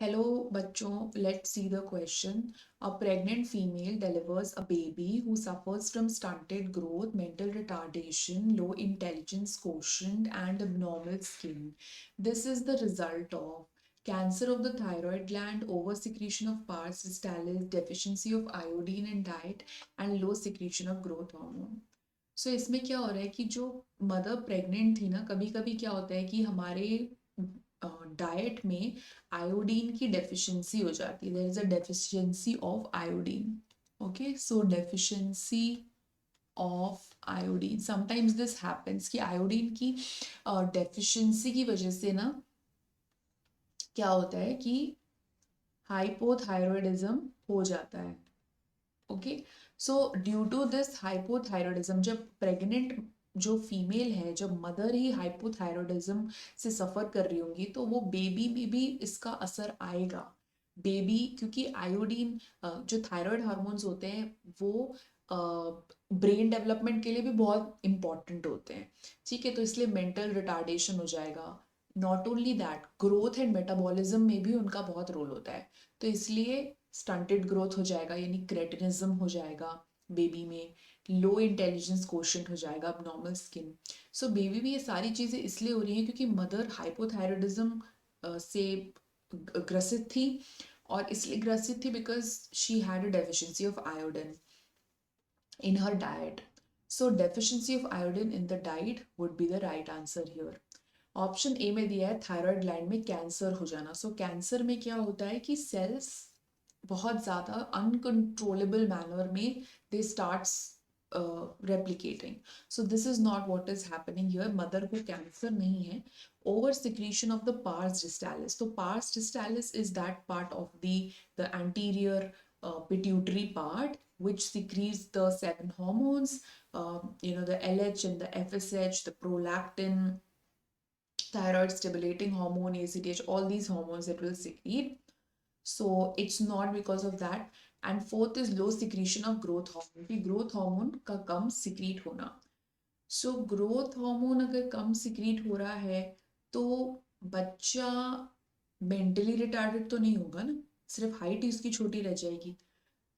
Hello, bachcho. Let's see the question. A pregnant female delivers a baby who suffers from stunted growth, mental retardation, low intelligence quotient, and abnormal skin. This is the result of cancer of the thyroid gland, oversecretion of pars distalis, deficiency of iodine in diet, and low secretion of growth hormone. सो इसमें क्या हो रहा है कि जो mother pregnant थी ना, कभी कभी क्या होता है कि हमारे डाइट में आयोडीन की डेफिशिएंसी हो जाती है. There is a deficiency of iodine. Okay, so deficiency of iodine, sometimes this happens कि आयोडीन की डेफिशिएंसी की वजह से ना क्या होता है कि हाइपोथायरॉयडिज्म हो जाता है. Okay, so due to this hypothyroidism, जब प्रेग्नेंट जो फीमेल है, जब मदर ही हाइपोथायरॉयडिज्म से सफ़र कर रही होंगी, तो वो बेबी में भी इसका असर आएगा. बेबी, क्योंकि आयोडीन, जो थायराइड हार्मोन्स होते हैं वो ब्रेन डेवलपमेंट के लिए भी बहुत इंपॉर्टेंट होते हैं. ठीक है, तो इसलिए मेंटल रिटार्डेशन हो जाएगा. Not only that, growth and metabolism में भी उनका बहुत रोल होता है. तो इसलिए स्टंटेड ग्रोथ हो जाएगा, यानी क्रेटिनिज्म हो जाएगा बेबी में. लो इंटेलिजेंस कोशेंट हो जाएगा, अब नॉर्मल स्किन. सो बेबी में ये सारी चीज़ें इसलिए हो रही हैं क्योंकि मदर हाइपोथायरॉयडिज्म से ग्रसित थी. और इसलिए ग्रसित थी because she had a deficiency of iodine in her diet. So deficiency of iodine in the diet would be the right answer here. Option A में दिया है थायराइड ग्लैंड में कैंसर हो जाना. सो कैंसर में क्या होता है कि सेल्स बहुत ज़्यादा अनकंट्रोलेबल मैनर में they starts replicating. So this is not what is happening here. Mother को कैंसर नहीं है. Over secretion of the pars distalis. So pars distalis is that part of the anterior pituitary part which secretes the seven hormones. The LH and the FSH, the prolactin, thyroid stimulating hormone, ACTH, all these hormones that will secrete. So it's not because of that. And fourth is low secretion of growth hormone. कि growth hormone का कम secrete होना. So growth hormone अगर कम secrete हो रहा है तो बच्चा mentally retarded तो नहीं होगा ना, सिर्फ हाइट ही उसकी छोटी रह जाएगी.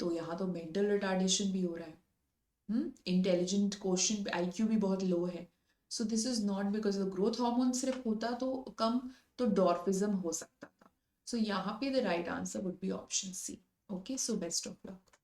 तो यहाँ तो मेंटल रिटार्डेशन भी हो रहा है. इंटेलिजेंट क्वेश्चन आईक्यू भी बहुत लो है. So this is not because of growth hormone. सिर्फ होता तो कम, तो डॉर्फिज्म हो सकता था. सो यहाँ पे the right answer would be option C. Okay, so best of luck.